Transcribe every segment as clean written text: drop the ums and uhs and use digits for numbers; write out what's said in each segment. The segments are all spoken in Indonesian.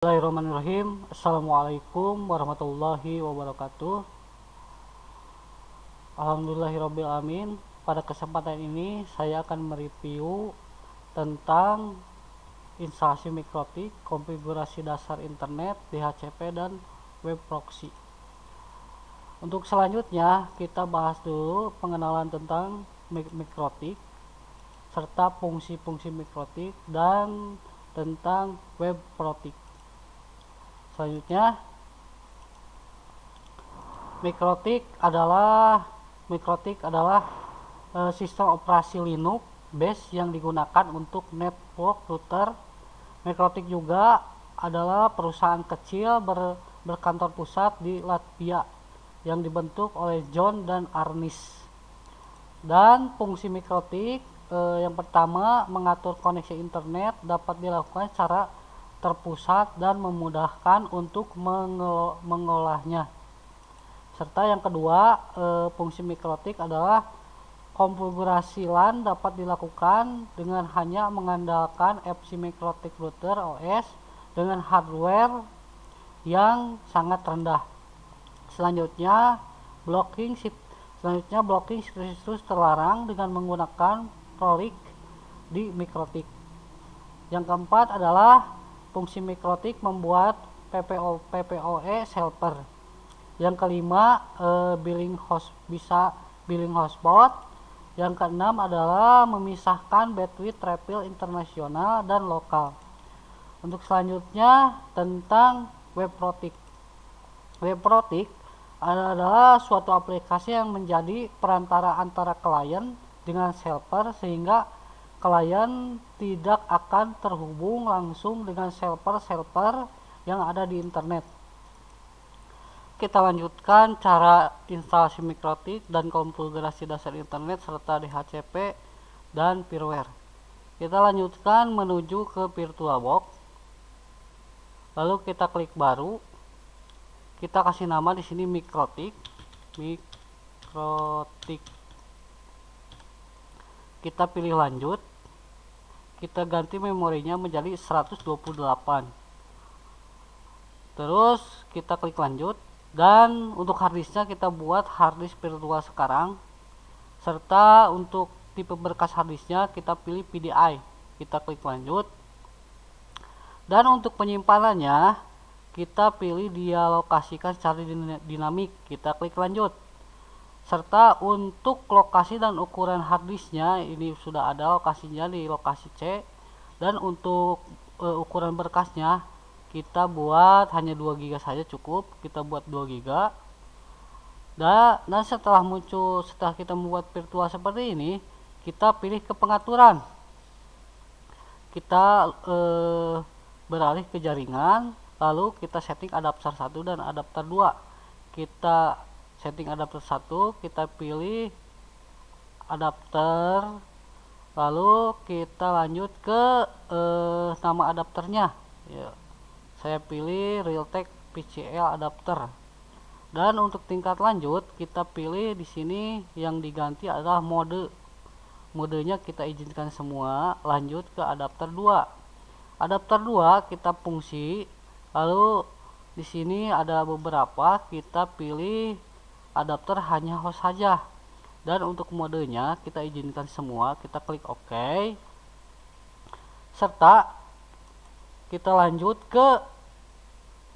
Bismillahirrahmanirrahim. Assalamualaikum warahmatullahi wabarakatuh. Alhamdulillahirrabbilalamin. Pada kesempatan ini saya akan mereview tentang instalasi mikrotik, konfigurasi dasar internet, DHCP, dan web proxy. Untuk selanjutnya kita bahas dulu pengenalan tentang mikrotik serta fungsi-fungsi mikrotik dan tentang web proxy. Selanjutnya, mikrotik adalah sistem operasi Linux base yang digunakan untuk network router. Mikrotik juga adalah perusahaan kecil berkantor pusat di Latvia yang dibentuk oleh John dan Arnis. Dan fungsi mikrotik yang pertama, mengatur koneksi internet dapat dilakukan secara terpusat dan memudahkan untuk mengolahnya. Serta yang kedua, fungsi mikrotik adalah konfigurasi LAN dapat dilakukan dengan hanya mengandalkan FC Mikrotik Router OS dengan hardware yang sangat rendah. Selanjutnya, blocking situs terlarang dengan menggunakan proxy di mikrotik. Yang keempat adalah fungsi mikrotik membuat PPOE helper. Yang kelima, billing hotspot. Yang keenam adalah memisahkan bandwidth traffic internasional dan lokal. Untuk selanjutnya tentang web proxy. Web proxy adalah suatu aplikasi yang menjadi perantara antara klien dengan server sehingga klien tidak akan terhubung langsung dengan server-server yang ada di internet. Kita lanjutkan cara instalasi mikrotik dan konfigurasi dasar internet serta DHCP dan firmware. Kita lanjutkan menuju ke VirtualBox. Lalu kita klik baru. Kita kasih nama di sini mikrotik. Kita pilih lanjut. Kita ganti memorinya menjadi 128. Terus kita klik lanjut, dan untuk harddisknya kita buat harddisk virtual sekarang, serta untuk tipe berkas harddisknya kita pilih PDI. Kita klik lanjut, dan untuk penyimpanannya kita pilih dialokasikan secara dinamik. Kita klik lanjut, serta untuk lokasi dan ukuran harddisknya ini sudah ada lokasinya di lokasi C, dan untuk ukuran berkasnya kita buat hanya 2 GB saja cukup. Kita buat 2 GB. Dan setelah kita membuat virtual seperti ini, kita pilih ke pengaturan. Kita beralih ke jaringan, lalu kita setting adapter 1 dan adapter 2. Kita setting adapter 1, kita pilih adapter, lalu kita lanjut ke nama adapternya ya. Saya pilih Realtek PCL adapter. Dan untuk tingkat lanjut kita pilih di sini yang diganti adalah modenya kita izinkan semua. Lanjut ke adapter 2. Adapter 2 kita fungsi, lalu di sini ada beberapa, kita pilih adapter hanya host saja. Dan untuk modenya kita izinkan semua. Kita klik OK, serta kita lanjut ke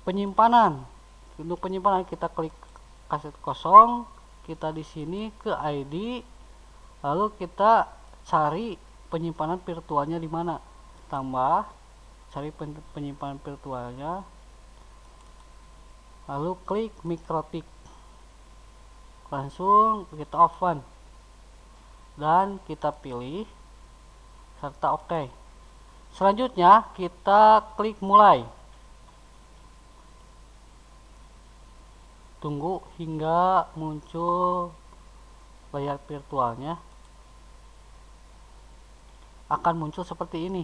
penyimpanan. Untuk penyimpanan kita klik kaset kosong, kita di sini ke ID, lalu kita cari penyimpanan virtualnya di mana. Tambah, cari penyimpanan virtualnya, lalu klik mikrotik, langsung kita open dan kita pilih serta OK. Selanjutnya kita klik mulai. Tunggu hingga muncul layar virtualnya. Akan muncul seperti ini.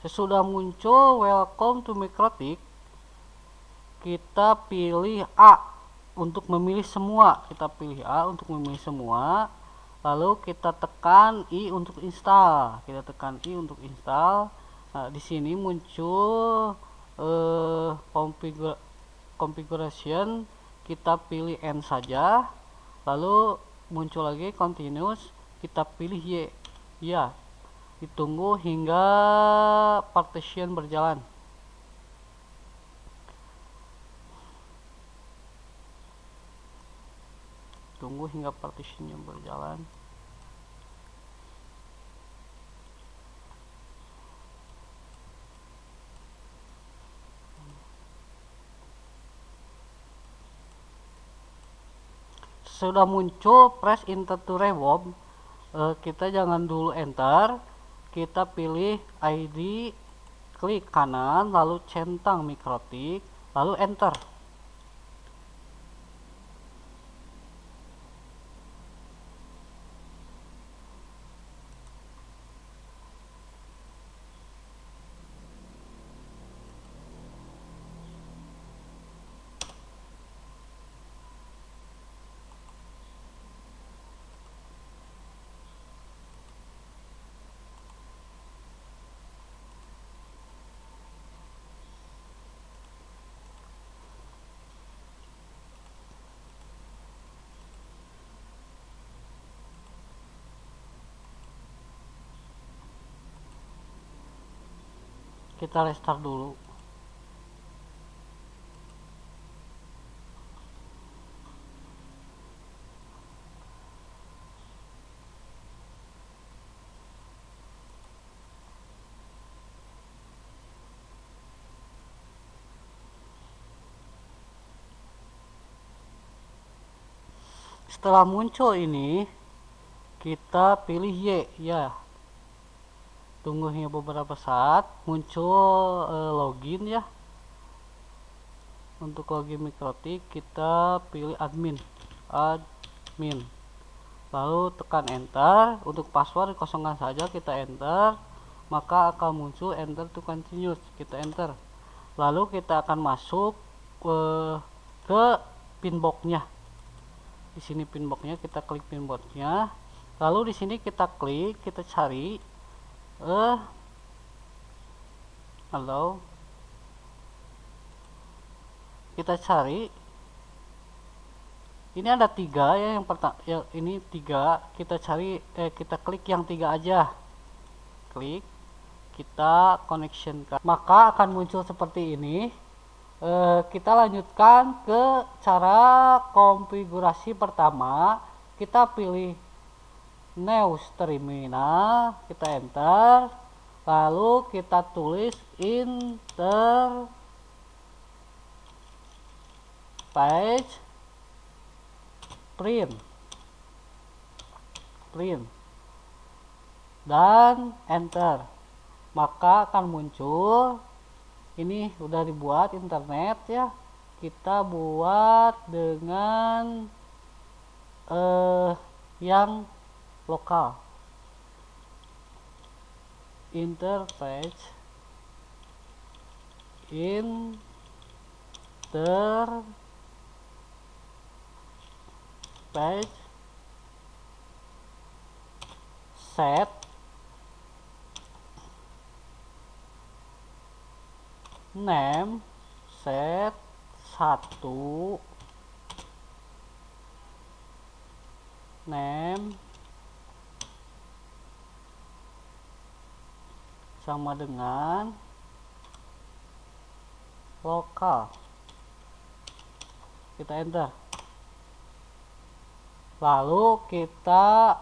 Sesudah muncul welcome to mikrotik, kita pilih A untuk memilih semua. Kita pilih A untuk memilih semua. Lalu kita tekan I untuk install. Nah, di sini muncul configuration, kita pilih N saja. Lalu muncul lagi continuous, kita pilih Y. Ya, ditunggu hingga partition berjalan. Tunggu hingga partitionnya berjalan. Sudah muncul press enter to remove. Kita jangan dulu enter, kita pilih ID, klik kanan, lalu centang mikrotik, lalu enter. Kita restart dulu. Setelah muncul ini, kita pilih Y. Ya, tunggu hingga beberapa saat muncul login ya. Untuk login mikrotik kita pilih admin, lalu tekan enter. Untuk password kosongkan saja, kita enter, maka akan muncul enter to continuous, kita enter. Lalu kita akan masuk ke pinboxnya. Di sini pinboxnya, kita klik pinboxnya. Lalu di sini kita klik, kita cari kita cari, ini ada 3 ya, yang pertama ya, ini 3, kita cari kita klik yang 3 aja, klik, kita connection, maka akan muncul seperti ini. Kita lanjutkan ke cara konfigurasi pertama. Kita pilih news terminal, kita enter, lalu kita tulis interpage print dan enter, maka akan muncul ini udah dibuat internet ya. Kita buat dengan yang lokal, interpage set name, set 1 name sama dengan lokal, kita enter. Lalu kita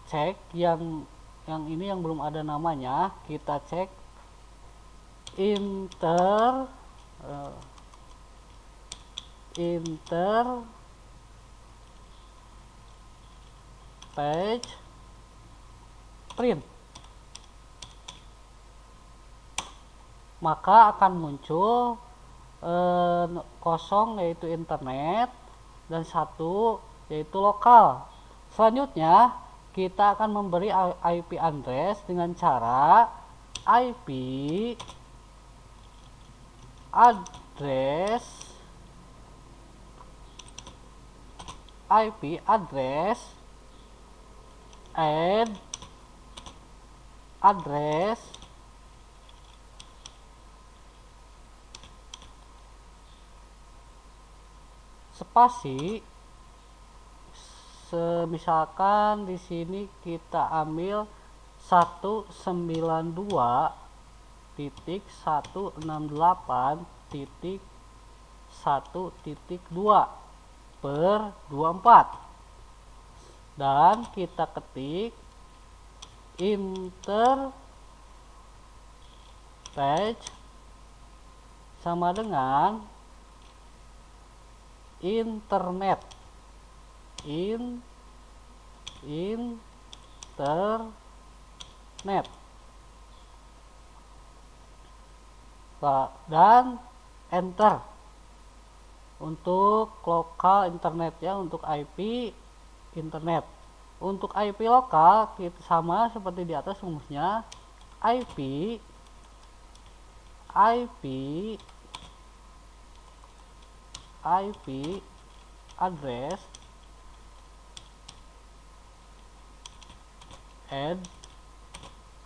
cek yang ini yang belum ada namanya, kita cek interpage print, maka akan muncul kosong yaitu internet dan 1 yaitu lokal. Selanjutnya kita akan memberi IP address dengan cara IP address add address spasi, misalkan di sini kita ambil 192.168.1.2 per 24 dan kita ketik enter page sama dengan internet internet dan enter untuk lokal internet ya, untuk IP internet. Untuk IP lokal kita sama seperti di atas rumusnya, IP address add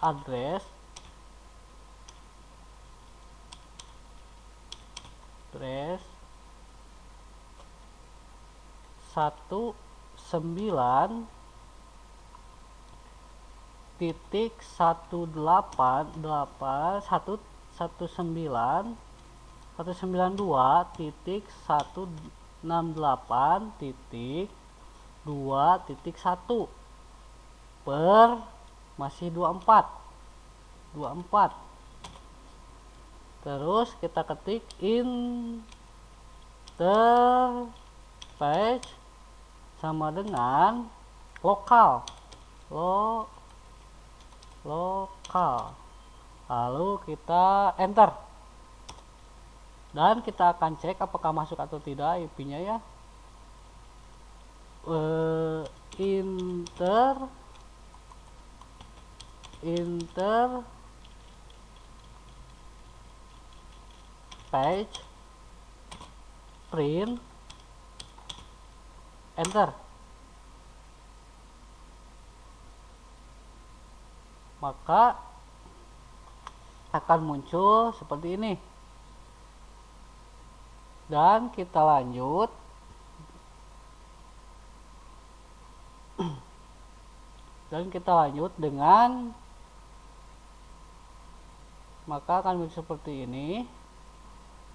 address address 192.168.2.1 per masih 24. Terus kita ketik interpage sama dengan lokal lalu kita enter dan kita akan cek apakah masuk atau tidak IP nya ya. Enter page print enter, maka akan muncul seperti ini. Dan kita lanjut dengan maka akan muncul seperti ini,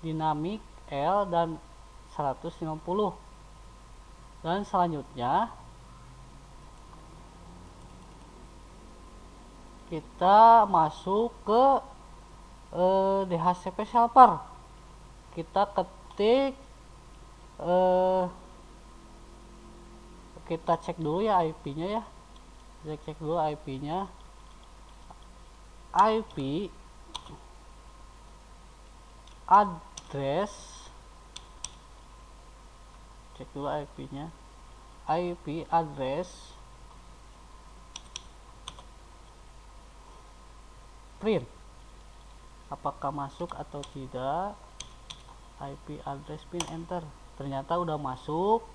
dinamik L dan 150. Dan selanjutnya kita masuk ke DHCP helper. Kita ketik kita cek dulu ya IP nya ya, cek dulu IP nya, IP address, cek dulu IP nya, IP address print apakah masuk atau tidak. IP address print enter, ternyata udah masuk.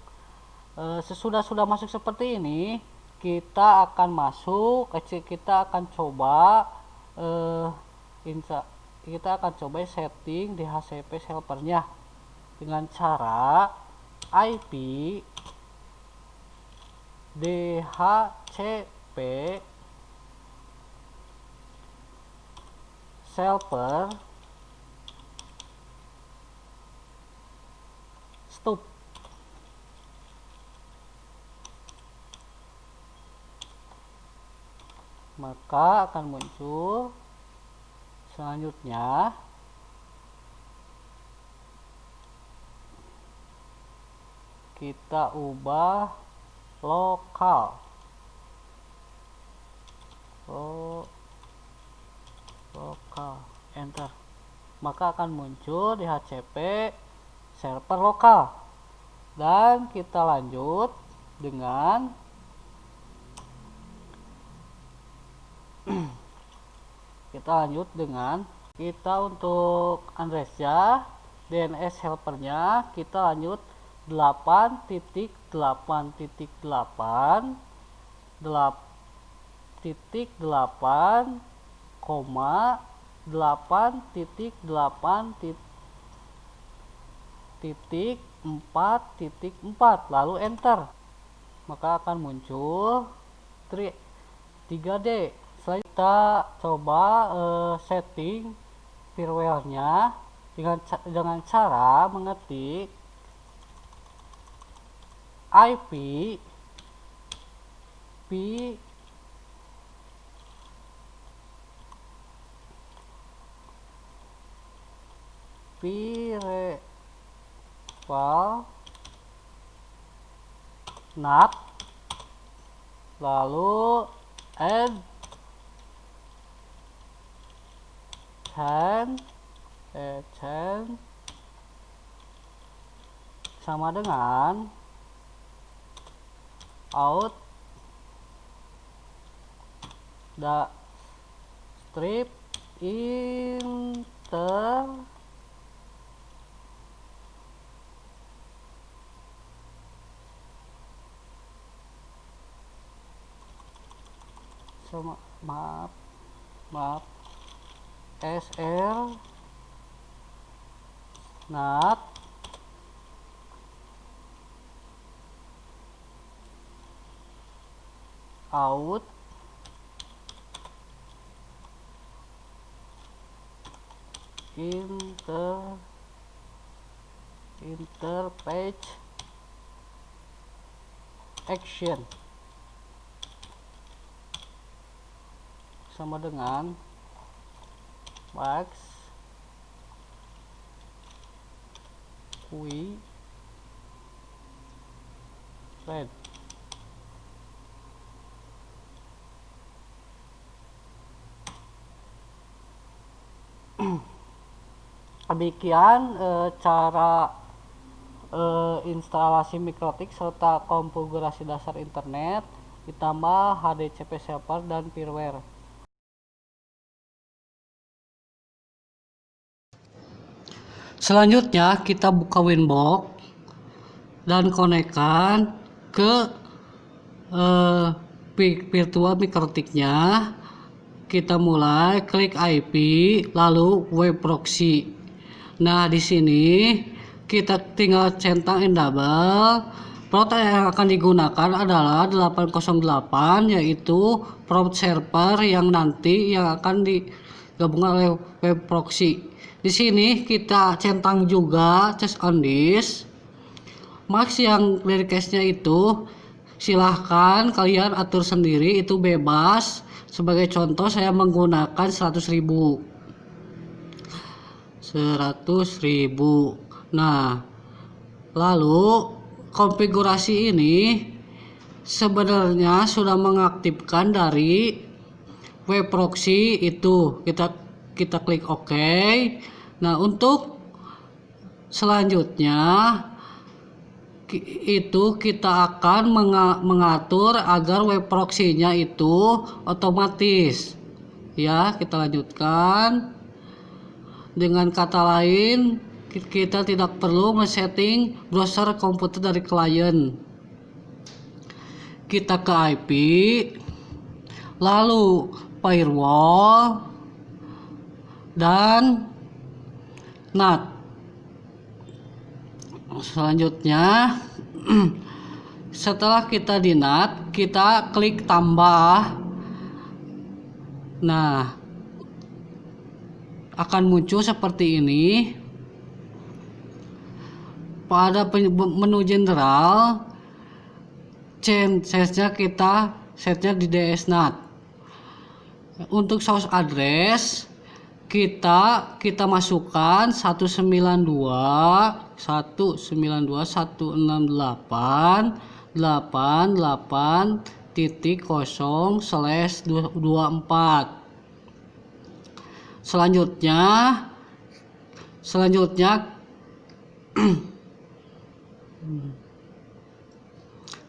Sesudah masuk seperti ini, kita akan coba setting DHCP helpernya dengan cara IP DHCP helper stop. Maka akan muncul selanjutnya kita ubah lokal enter, maka akan muncul DHCP server lokal. Dan kita lanjut dengan kita untuk addressnya DNS helpernya kita lanjut 8.8.8 titik 8, 8 titik 8 titik 4 titik 4, lalu enter, maka akan muncul 3D. Selanjutnya kita coba setting firmware-nya dengan cara mengetik IP virtual NAT, lalu add change sama dengan out the strip inter maaf SR NAT out inter page action sama dengan max red. Demikian cara instalasi Mikrotik serta konfigurasi dasar internet ditambah HDCP server dan firmware. Selanjutnya kita buka Winbox dan konekkan ke virtual Mikrotiknya. Kita mulai klik IP lalu web proxy. Nah, di sini kita tinggal centang enable. Port yang akan digunakan adalah 808, yaitu port server yang nanti yang akan digabungkan oleh web proxy. Di sini kita centang juga change on disk. Max yang dari cache-nya itu silahkan kalian atur sendiri, itu bebas. Sebagai contoh saya menggunakan 100.000. Nah, lalu konfigurasi ini sebenarnya sudah mengaktifkan dari web proxy itu. Kita klik OK. Nah, untuk selanjutnya itu kita akan mengatur agar web proxy-nya itu otomatis. Ya, kita lanjutkan. Dengan kata lain, kita tidak perlu men-setting browser komputer dari klien. Kita ke IP, lalu firewall dan NAT. Selanjutnya, setelah kita di NAT, kita klik tambah. Nah, akan muncul seperti ini. Pada menu general, size-nya kita setnya di DSNAT. Untuk source address kita masukkan 192.168.88.0/24.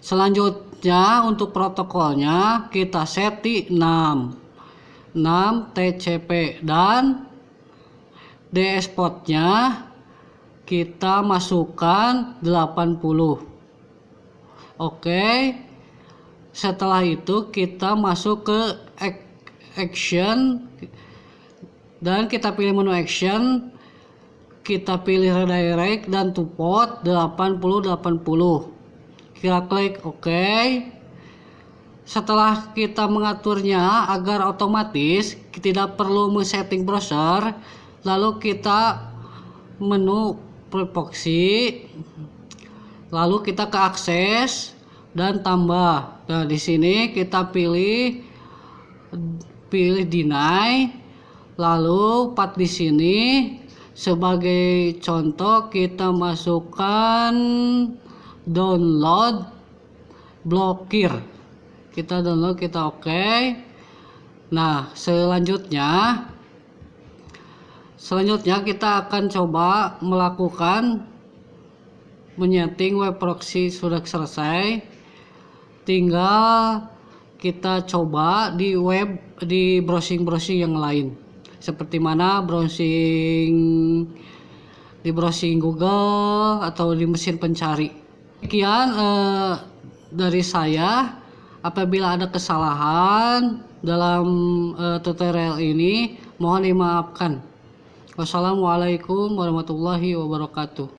Selanjutnya untuk protokolnya kita setting 6 TCP dan DS portnya kita masukkan 80. Oke. Setelah itu kita masuk ke action dan kita pilih menu action, kita pilih redirect dan to port 8080. Kita klik OK. Setelah kita mengaturnya agar otomatis, tidak perlu men-setting browser, lalu kita menu proxy, lalu kita ke akses dan tambah. Nah, di sini kita pilih deny, lalu path di sini sebagai contoh kita masukkan download blokir. Kita download, kita oke. Nah, selanjutnya kita akan coba melakukan menyeting web proxy. Sudah selesai, tinggal kita coba di browsing yang lain, seperti mana di browsing Google atau di mesin pencari. Sekian dari saya. Apabila ada kesalahan dalam tutorial ini, mohon dimaafkan. Wassalamualaikum warahmatullahi wabarakatuh.